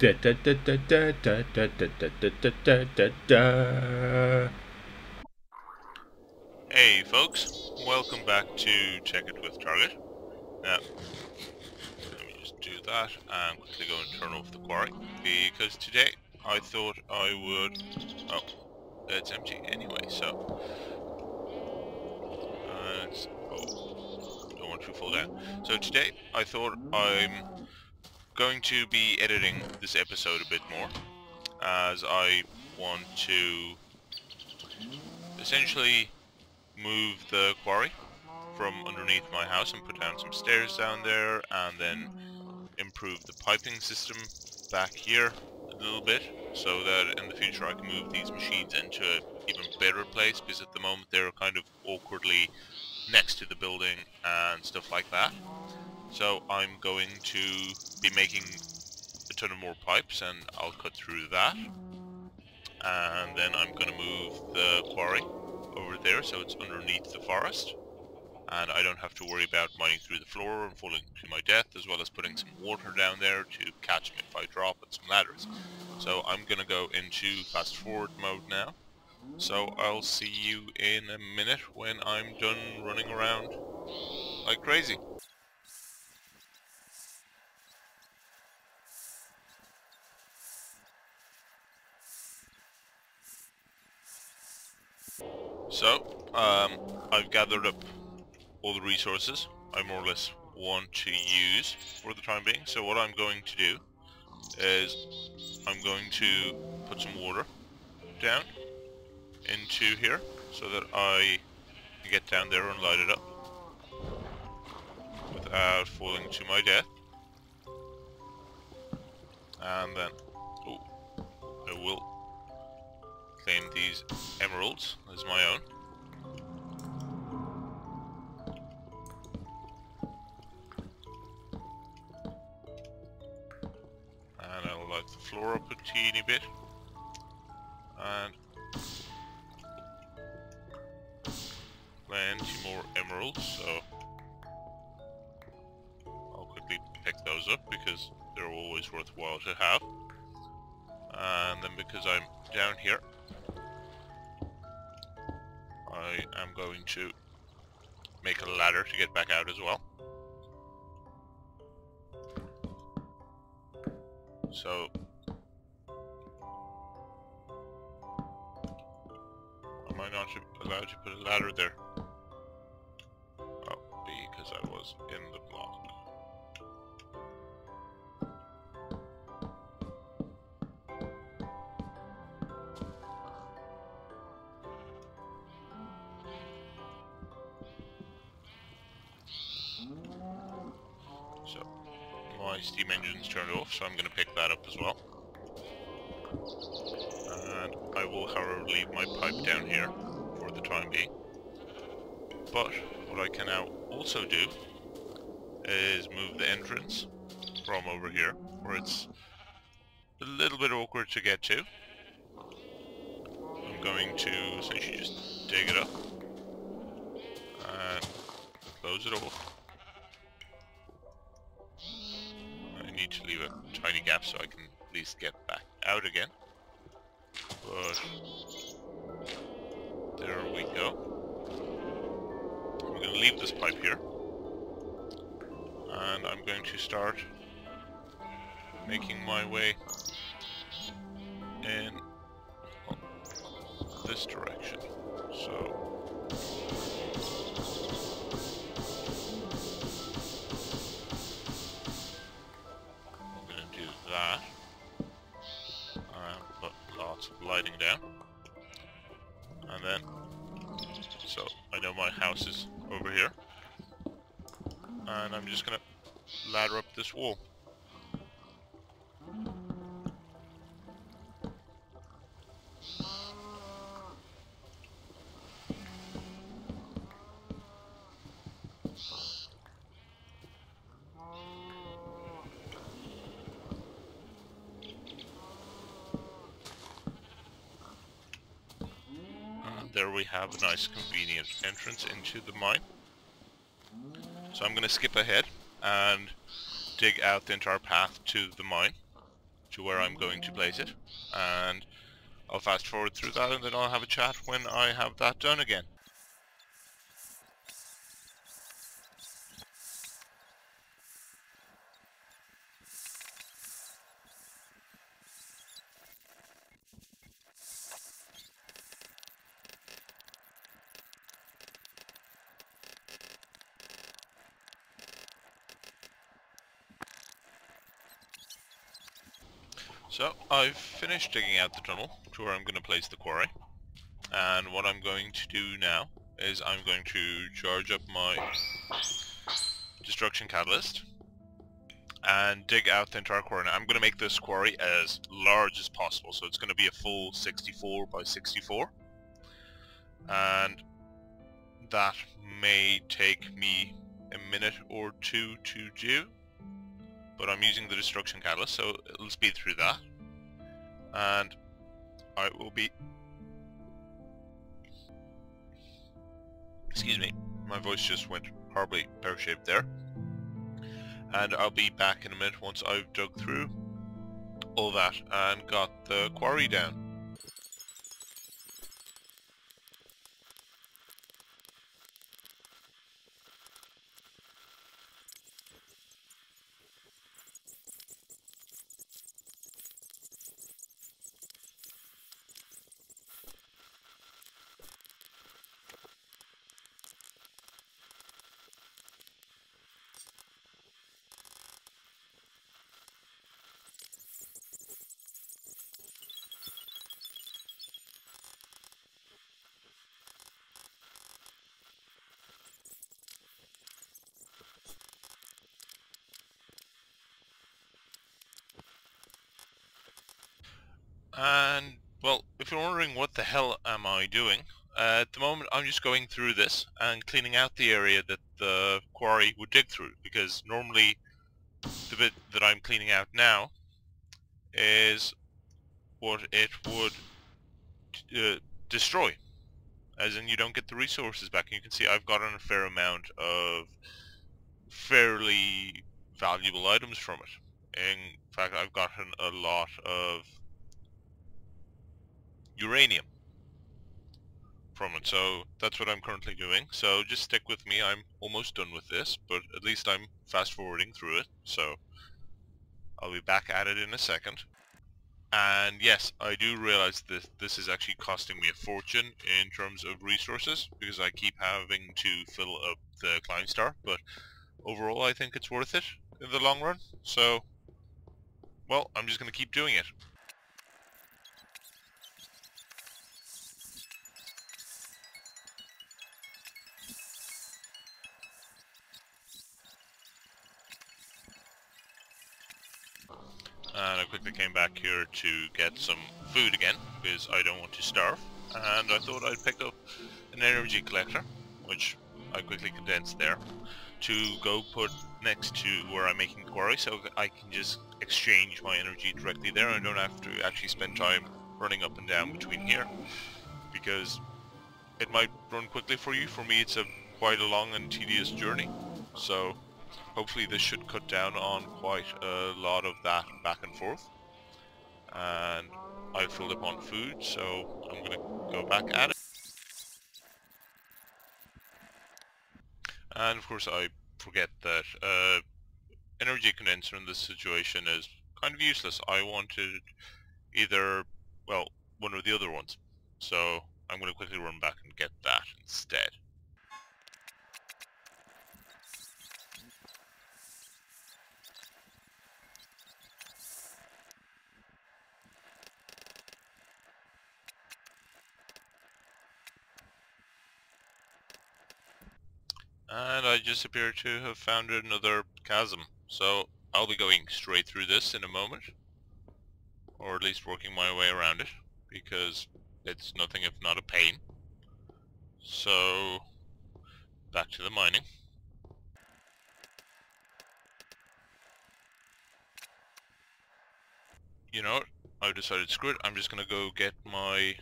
Hey folks, welcome back to Tekkit with Trget. Now, let me just do that and quickly go and turn off the quarry, because today I thought I would... Oh, it's empty anyway, so... don't want to fall down. So today I thought I'm going to be editing this episode a bit more, as I want to essentially move the quarry from underneath my house and put down some stairs down there, and then improve the piping system back here a little bit, so that in the future I can move these machines into an even better place, because at the moment they're kind of awkwardly next to the building and stuff like that. So I'm going to be making a ton of more pipes, and I'll cut through that, and then I'm going to move the quarry over there so it's underneath the forest, and I don't have to worry about mining through the floor and falling to my death, as well as putting some water down there to catch me if I drop, and some ladders. So I'm gonna go into fast forward mode now. So I'll see you in a minute when I'm done running around like crazy. So, I've gathered up all the resources I more or less want to use for the time being. So what I'm going to do is I'm going to put some water down into here so that I can get down there and light it up without falling to my death. And then, oh, I will claim these emeralds as my own. And I'll light the floor up a teeny bit. And plenty more emeralds, so I'll quickly pick those up because they're always worthwhile to have. And then because I'm down here, I am going to make a ladder to get back out as well. So am I not allowed to put a ladder there? Oh, because I was in the block. So my steam engine's turned off, so I'm going to pick that up as well. And I will, however, leave my pipe down here for the time being. But what I can now also do is move the entrance from over here, where it's a little bit awkward to get to. I'm going to essentially just dig it up and close it off. I need to leave a tiny gap so I can at least get back out again. But there we go. I'm going to leave this pipe here, and I'm going to start making my way in this direction. So I'm going to do that and put lots of lighting down, and then so I know my house is over here, and I'm just going to ladder up this wall. There we have a nice convenient entrance into the mine. So I'm going to skip ahead and dig out the entire path to the mine, to where I'm going to place it, and I'll fast forward through that, and then I'll have a chat when I have that done again. So I've finished digging out the tunnel to where I'm going to place the quarry, and what I'm going to do now is I'm going to charge up my destruction catalyst and dig out the entire quarry. Now I'm going to make this quarry as large as possible, so it's going to be a full 64 by 64, and that may take me a minute or two to do, but I'm using the destruction catalyst, so it'll speed through that, and I will be... Excuse me, my voice just went horribly pear-shaped there. And I'll be back in a minute once I've dug through all that and got the quarry down. And, well, if you're wondering what the hell am I doing, at the moment I'm just going through this and cleaning out the area that the quarry would dig through, because normally the bit that I'm cleaning out now is what it would destroy, as in you don't get the resources back. And you can see I've gotten a fair amount of fairly valuable items from it. In fact, I've gotten a lot of uranium from it, so that's what I'm currently doing. So just stick with me, I'm almost done with this, but at least I'm fast forwarding through it, so I'll be back at it in a second. And yes, I do realize that this is actually costing me a fortune in terms of resources, because I keep having to fill up the climb star, but overall I think it's worth it in the long run, so, well, I'm just going to keep doing it. And I quickly came back here to get some food again, because I don't want to starve, and I thought I'd pick up an energy collector, which I quickly condensed there, to go put next to where I'm making the quarry, so I can just exchange my energy directly there. I don't have to actually spend time running up and down between here, because it might run quickly for you. For me it's quite a long and tedious journey, so hopefully this should cut down on quite a lot of that back and forth. And I filled up on food, so I'm gonna go back at it. And of course I forget that energy condenser in this situation is kind of useless. I wanted either, well, one of the other ones, so I'm gonna quickly run back and get that instead. And I just appear to have found another chasm, so I'll be going straight through this in a moment, or at least working my way around it, because it's nothing if not a pain. So, back to the mining. You know what, I've decided, screw it, I'm just gonna go get my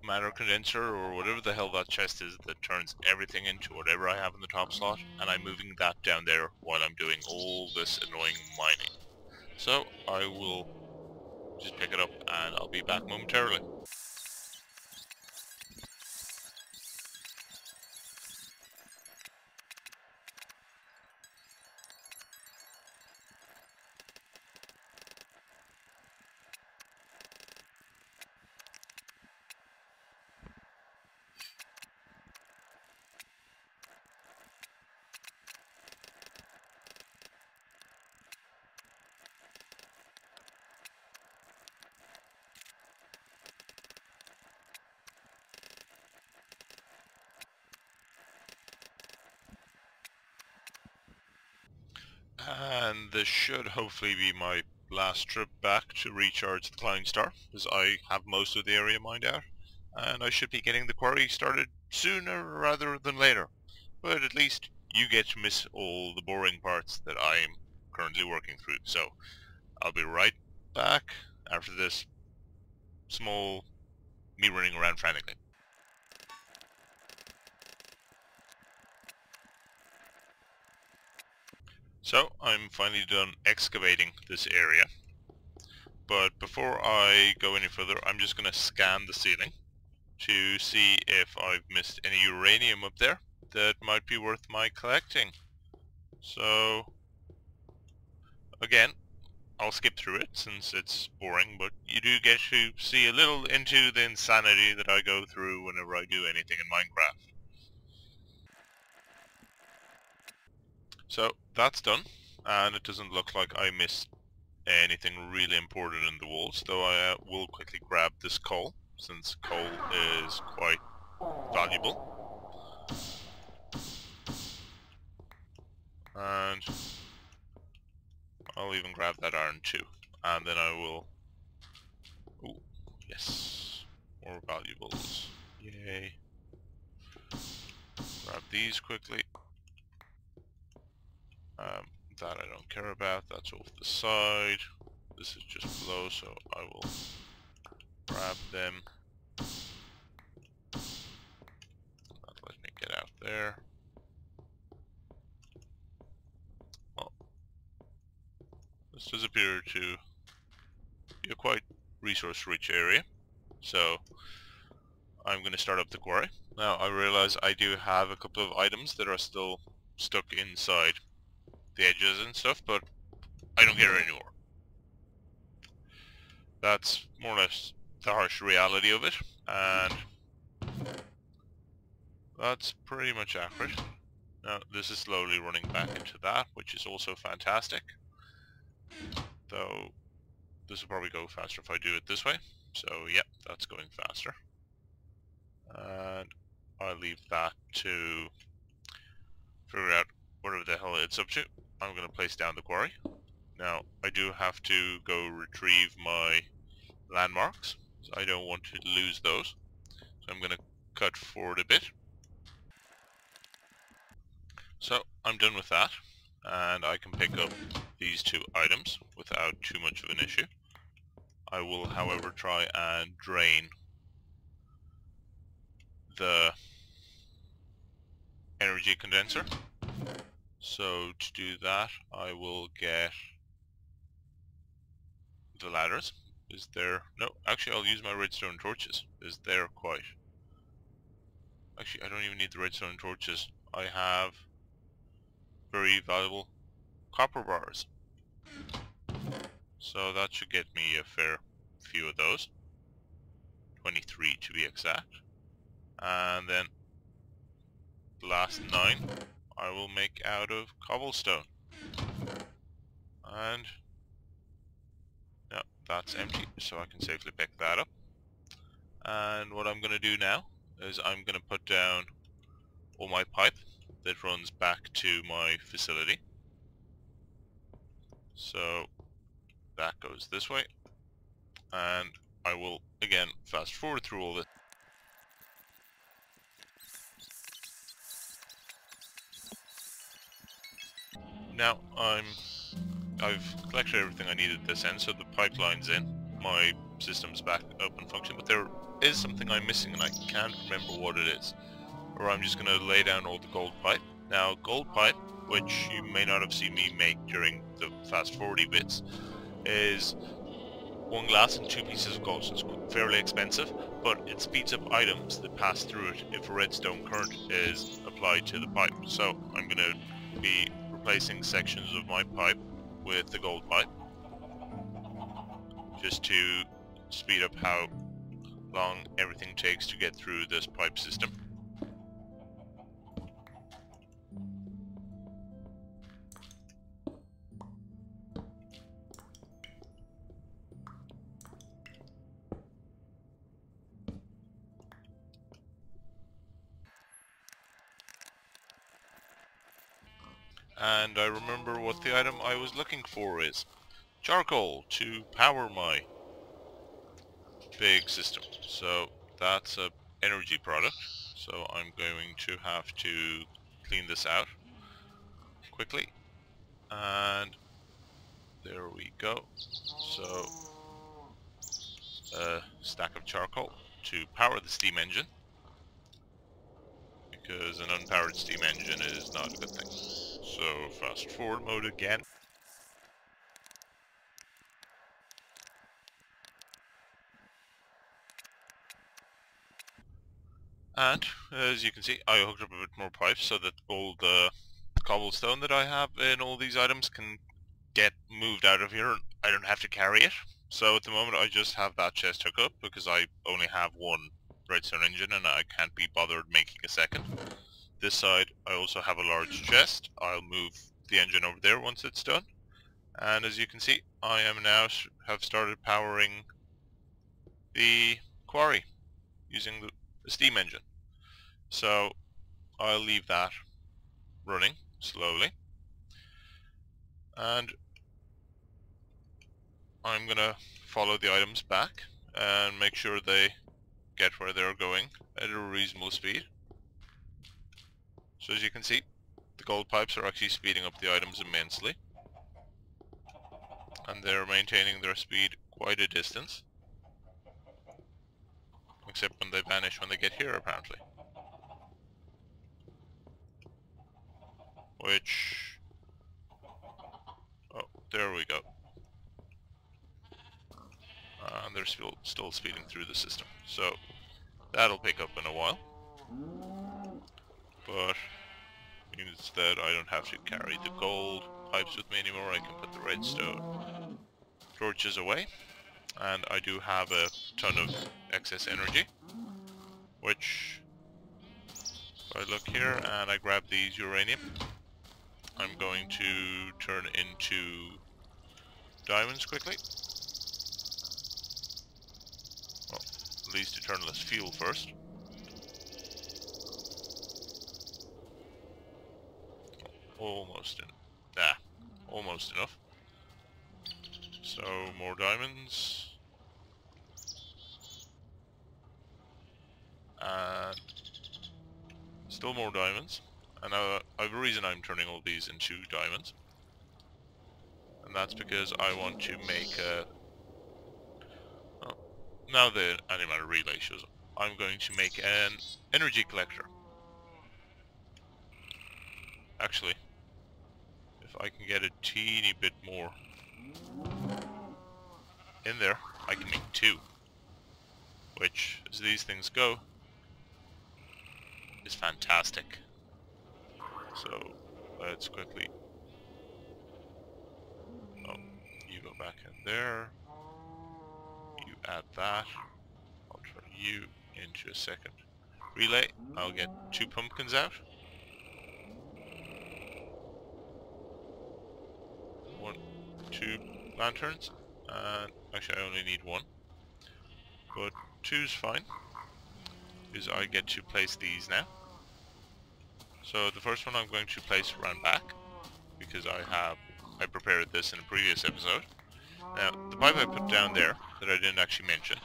matter condenser, or whatever the hell that chest is that turns everything into whatever I have in the top slot, and I'm moving that down there while I'm doing all this annoying mining. So I will just pick it up and I'll be back momentarily. And this should hopefully be my last trip back to recharge the Klein Star, as I have most of the area mined out, and I should be getting the quarry started sooner rather than later. But at least you get to miss all the boring parts that I'm currently working through. So I'll be right back after this small me running around frantically. So I'm finally done excavating this area, but before I go any further I'm just going to scan the ceiling to see if I've missed any uranium up there that might be worth my collecting. So again, I'll skip through it since it's boring, but you do get to see a little into the insanity that I go through whenever I do anything in Minecraft. So that's done, and it doesn't look like I missed anything really important in the walls, though I will quickly grab this coal, since coal is quite valuable. And I'll even grab that iron too, and then I will... Ooh, yes, more valuables. Yay. Grab these quickly. That I don't care about, that's off the side. This is just below, so I will grab them. That lets me get out there. Well, this does appear to be a quite resource-rich area, so I'm going to start up the quarry. Now, I realize I do have a couple of items that are still stuck inside the edges and stuff, but I don't get it anymore. That's more or less the harsh reality of it, and that's pretty much accurate. Now, this is slowly running back into that, which is also fantastic. Though, this will probably go faster if I do it this way. So, yep, that's going faster. And I'll leave that to figure out whatever the hell it's up to. I'm going to place down the quarry. Now, I do have to go retrieve my landmarks, so I don't want to lose those. So I'm going to cut forward a bit. So, I'm done with that, and I can pick up these two items without too much of an issue. I will, however, try and drain the energy condenser. So to do that, I will get the ladders. Is there... No, actually I'll use my redstone torches. Is there quite... Actually, I don't even need the redstone torches. I have very valuable copper bars. So that should get me a fair few of those. 23 to be exact. And then the last 9 I will make out of cobblestone. And no, that's empty, so I can safely pick that up. And what I'm going to do now is I'm going to put down all my pipe that runs back to my facility. So that goes this way, and I will again fast forward through all this. Now I've collected everything I needed at this end, so the pipeline's in. My system's back up and function, but there is something I'm missing and I can't remember what it is. Or I'm just going to lay down all the gold pipe. Now, gold pipe, which you may not have seen me make during the fast forward bits, is 1 glass and 2 pieces of gold, so it's fairly expensive, but it speeds up items that pass through it if a redstone current is applied to the pipe. So I'm going to be replacing sections of my pipe with the gold pipe, just to speed up how long everything takes to get through this pipe system. And I remember what the item I was looking for is. Charcoal to power my big system. So that's a energy product. So I'm going to have to clean this out quickly. And there we go. So a stack of charcoal to power the steam engine, because an unpowered steam engine is not a good thing. So fast forward mode again. And as you can see, I hooked up a bit more pipes so that all the cobblestone that I have in all these items can get moved out of here. I don't have to carry it. So at the moment I just have that chest hooked up because I only have one redstone engine and I can't be bothered making a second. This side I also have a large chest. I'll move the engine over there once it's done. And as you can see, I am now have started powering the quarry using the steam engine. So I'll leave that running slowly, and I'm gonna follow the items back and make sure they get where they're going at a reasonable speed. So as you can see, the gold pipes are actually speeding up the items immensely, and they're maintaining their speed quite a distance, except when they vanish when they get here apparently. Which... oh, there we go. And they're still speeding through the system. So that'll pick up in a while. But instead I don't have to carry the gold pipes with me anymore. I can put the redstone torches away. And I do have a ton of excess energy, which, if I look here and I grab these uranium, I'm going to turn into diamonds quickly. Well, at least to turn less fuel first. Almost almost enough. So more diamonds. And still more diamonds. And I have a reason I'm turning all these into diamonds. And that's because I want to make a... oh, now the animated relay shows up. I'm going to make an energy collector. Actually, if I can get a teeny bit more in there, I can make 2. Which, as these things go, is fantastic. So, let's quickly... oh, you go back in there. You add that. I'll turn you into a second relay. I'll get 2 pumpkins out. 1, 2 lanterns. And actually I only need 1. But 2's fine, because I get to place these now. So the first one I'm going to place around back, because I prepared this in a previous episode. Now, the pipe I put down there, that I didn't actually mention,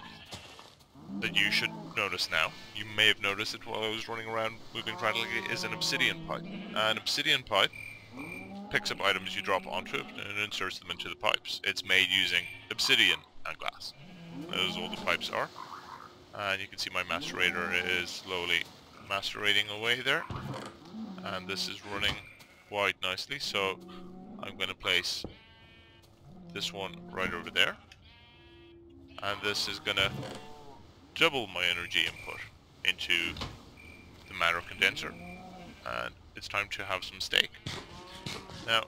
that you should notice now, you may have noticed it while I was running around moving frantically, is an obsidian pipe. An obsidian pipe picks up items you drop onto it and inserts them into the pipes. It's made using obsidian and glass. Those all the pipes are. And you can see my macerator is slowly macerating away there. And this is running quite nicely, so I'm going to place this one right over there. And this is gonna double my energy input into the matter condenser. And it's time to have some steak. Now,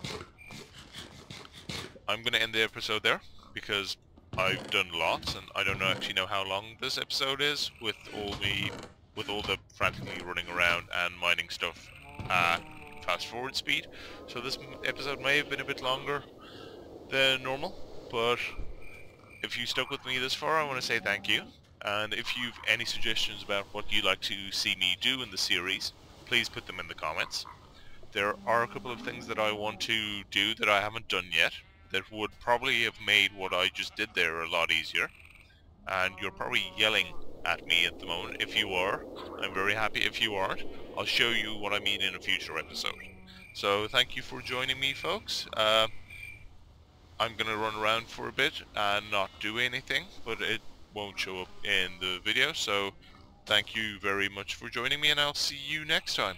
I'm gonna end the episode there because I've done lots, and I don't actually know how long this episode is with all the frantically running around and mining stuff at fast forward speed. So this episode may have been a bit longer than normal, but if you stuck with me this far, I want to say thank you. And if you've any suggestions about what you'd like to see me do in the series, please put them in the comments. There are a couple of things that I want to do that I haven't done yet that would probably have made what I just did there a lot easier. And you're probably yelling at me at the moment. If you are, I'm very happy. If you aren't, I'll show you what I mean in a future episode. So thank you for joining me, folks. I'm gonna run around for a bit and not do anything, but it won't show up in the video. So thank you very much for joining me, and I'll see you next time.